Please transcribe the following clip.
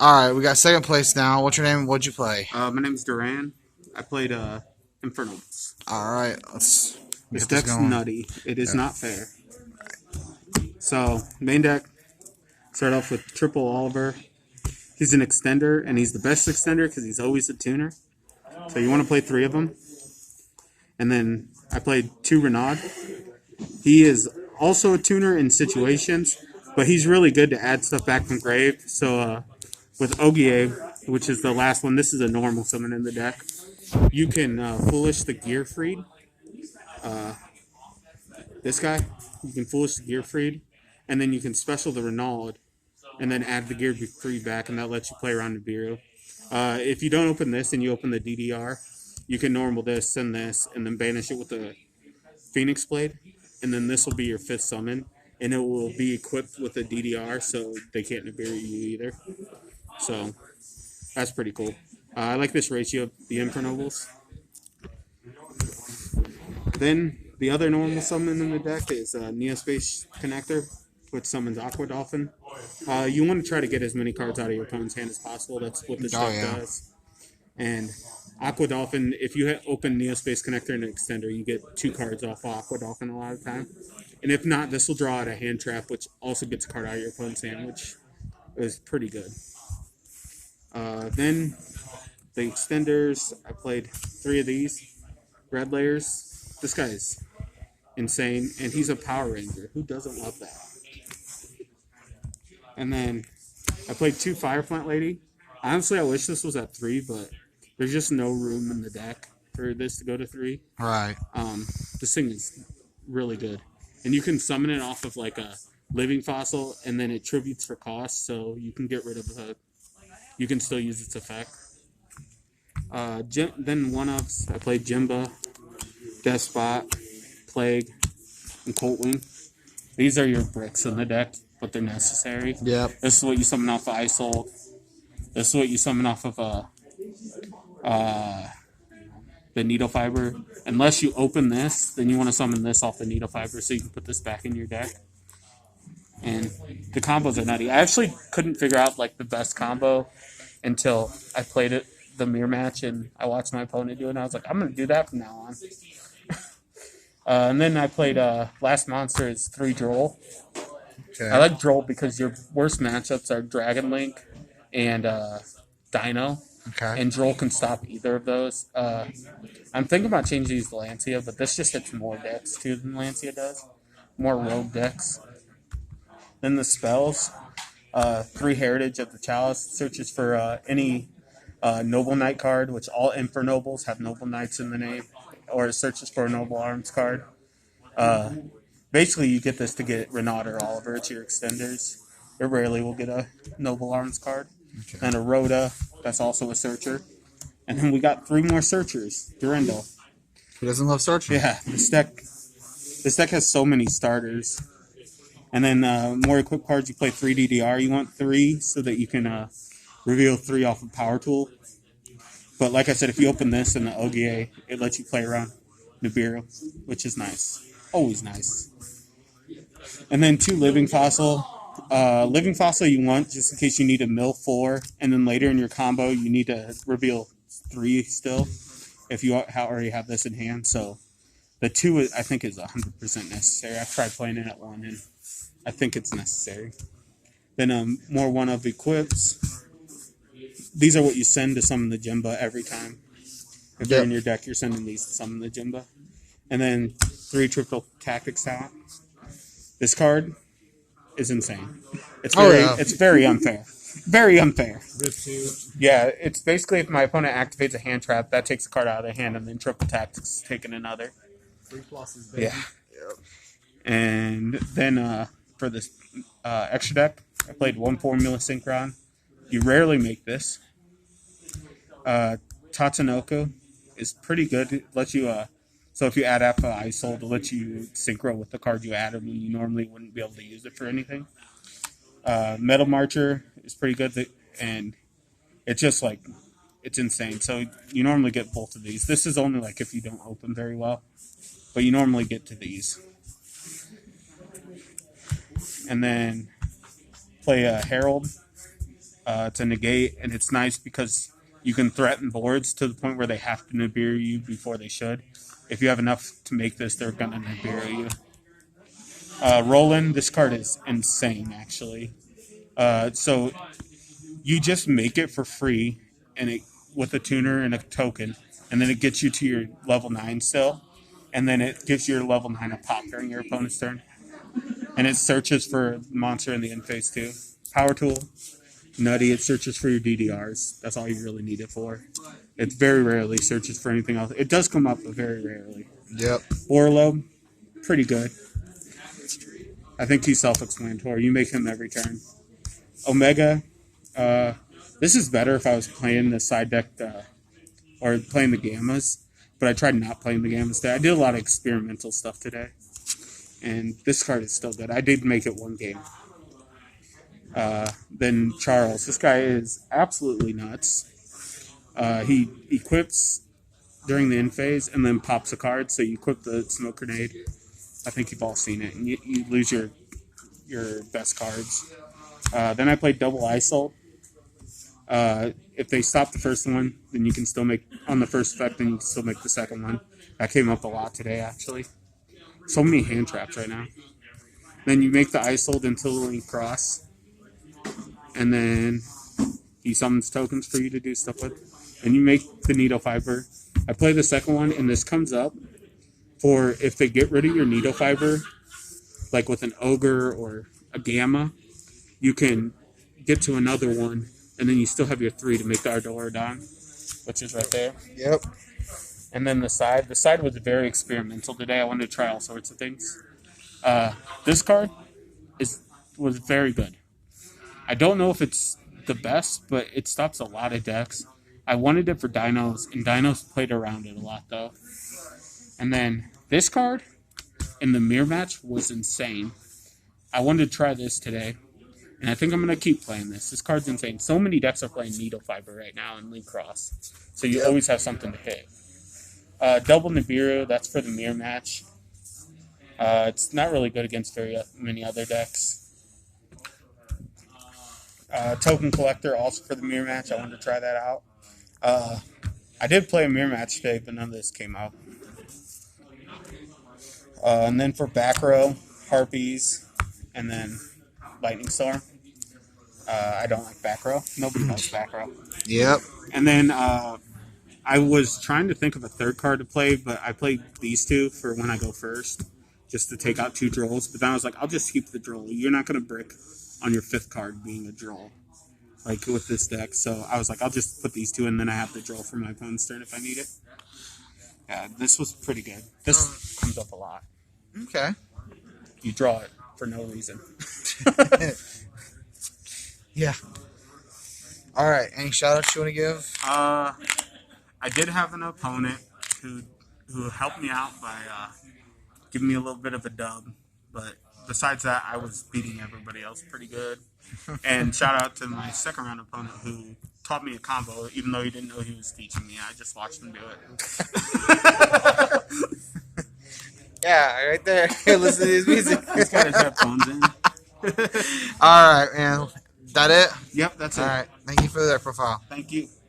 All right, we got second place now. What's your name? What'd you play? My name's Duran. I played Infernobles. All right, let's This get this deck's going. nutty. It is Yeah. not fair. So, main deck, start off with triple Oliver. He's an extender, and he's the best extender because he's always a tuner. So you want to play 3 of them. And then I played 2 Renaud. He is also a tuner in situations, but he's really good to add stuff back from grave. So with Yugioh, which is the last one, this is a normal summon in the deck. You can Foolish the Gearfried. This guy, you can Foolish the Gearfried, and then you can special the Renaud, and then add the Gearfried back, and that lets you play around Nibiru. If you don't open this and you open the DDR, you can normal this, send this, and then banish it with the Phoenix Blade, and then this will be your 5th summon, and it will be equipped with a DDR, so they can't Nibiru you either. So that's pretty cool. I like this ratio of the Infernobles. Then the other normal summon in the deck is Neospace Connector, which summons Aqua Dolphin. You want to try to get as many cards out of your opponent's hand as possible. That's what this deck does. And Aqua Dolphin, if you open Neospace Connector and an Extender, you get 2 cards off Aqua Dolphin a lot of the time. And if not, this will draw out a hand trap, which also gets a card out of your opponent's hand, which is pretty good. Then the Extenders, I played 3 of these. Red Layers. This guy is insane, and he's a Power Ranger. Who doesn't love that? And then I played 2 Fireflint Lady. Honestly, I wish this was at 3, but there's just no room in the deck for this to go to 3. Right. This thing is really good. And you can summon it off of like a living fossil, and then it tributes for cost, so you can get rid of the... You can still use its effect. Then one-ups, I played Jimba, Despot, Plague, and Coltwing. These are your bricks in the deck, but they're necessary. Yep. This is what you summon off of Isolt. This is what you summon off of the Needle Fiber. Unless you open this, then you want to summon this off the Needle Fiber so you can put this back in your deck. And the combos are nutty. I actually couldn't figure out like the best combo until I played it the mirror match and I watched my opponent do it, and I was like, I'm going to do that from now on. And then I played Last Monster is 3 Droll. Okay. I like Droll because your worst matchups are Dragon Link and Dino. Okay. And Droll can stop either of those. I'm thinking about changing these to Lancia, but this just hits more decks too than Lancia does. More rogue decks. Then the spells. 3 Heritage of the Chalice searches for any Noble Knight card, which all Infernobles have Noble Knights in the name, or it searches for a Noble Arms card. Basically, you get this to get Renaud or Oliver to your extenders. It rarely will get a Noble Arms card. Okay. And a Rhoda, that's also a searcher. And then we got 3 more searchers. Durandal. Who doesn't love searching? Yeah, this deck has so many starters. And then more equipped cards, you play 3 DDR. You want 3 so that you can reveal 3 off of Power Tool. But like I said, if you open this in the OGA, it lets you play around Nibiru, which is nice. Always nice. And then 2 Living Fossil. Living Fossil you want just in case you need a mill 4, and then later in your combo you need to reveal 3 still if you already have this in hand. So the 2 I think is 100% necessary. I've tried playing it at 1 and I think it's necessary. Then more one of equips. These are what you send to summon the Jimba every time. If they're in your deck, you're sending these to summon the Jimba. And then 3 triple tactics talent. This card is insane. It's very unfair. Very unfair. Yeah, it's basically if my opponent activates a hand trap, that takes a card out of the hand, and then triple tactics is taking another. 3 pluses, baby. Yeah. Yep. And then for this extra deck, I played 1 Formula Synchron. You rarely make this. Tatsunoko is pretty good. It lets you so if you add Alpha Isolt, it'll let you synchro with the card you added when you normally wouldn't be able to use it for anything. Metal Marcher is pretty good, and it's just like, it's insane. So you normally get both of these. This is only like if you don't open very well, but you normally get to these. And then play Herald. It's a negate, and it's nice because you can threaten boards to the point where they have to Nibiru you before they should. If you have enough to make this, they're going to Nibiru you. Roland, this card is insane, actually. So you just make it for free, and it with a tuner and a token, and then it gets you to your level 9 still, and then it gives your level 9 a pop during your opponent's turn. And it searches for monster in the end phase too. Power tool, nutty. It searches for your DDRs. That's all you really need it for. It very rarely searches for anything else. It does come up, but very rarely. Yep. Orlo, pretty good. I think he's self-explanatory. You make him every turn. Omega, this is better if I was playing the side deck or playing the Gammas, but I tried not playing the Gammas today. I did a lot of experimental stuff today, and this card is still good. I did make it one game. Then Charles, this guy is absolutely nuts. He equips during the end phase and then pops a card, so you equip the smoke grenade. I think you've all seen it, and you lose your best cards. Then I played double ISOL. If they stop the first one, then you can still make, on the first effect, then you can still make the second one. That came up a lot today, actually. So many hand traps right now. Then you make the ISOL until the link cross. And then he summons tokens for you to do stuff with. And you make the needle fiber. I play the second one, and this comes up for if they get rid of your needle fiber, like with an ogre or a gamma, you can get to another one, and then you still have your 3 to make the Ardorodon, which is right there. Yep. And then the side was very experimental today. I wanted to try all sorts of things. This card was very good. I don't know if it's the best, but it stops a lot of decks. I wanted it for Dinos, and Dinos played around it a lot, though. And then this card in the mirror match was insane. I wanted to try this today, and I think I'm going to keep playing this. This card's insane. So many decks are playing Needle Fiber right now and Link Cross, so you always have something to hit. Double Nibiru, that's for the mirror match. It's not really good against very many other decks. Token Collector, also for the mirror match. I wanted to try that out. I did play a mirror match today, but none of this came out. And then for back row, Harpies, and then Lightning Storm. I don't like back row. Nobody likes back row. Yep. And then I was trying to think of a third card to play, but I played these two for when I go first, just to take out 2 drolls. But then I was like, I'll just keep the droll. You're not going to brick on your 5th card being a droll, like with this deck. So I was like, I'll just put these 2, and then I have the droll for my opponent's turn if I need it. Yeah, this was pretty good. This comes up a lot. Okay. You draw it for no reason. Yeah. All right. Any shout outs you want to give? I did have an opponent who helped me out by giving me a little bit of a dub, but besides that, I was beating everybody else pretty good. And shout out to my second round opponent who taught me a combo, even though he didn't know he was teaching me. I just watched him do it. Yeah, right there. Listen to his music. He's got his headphones in. All right, man. That it? Yep, that's it. All right. Thank you for that profile. Thank you.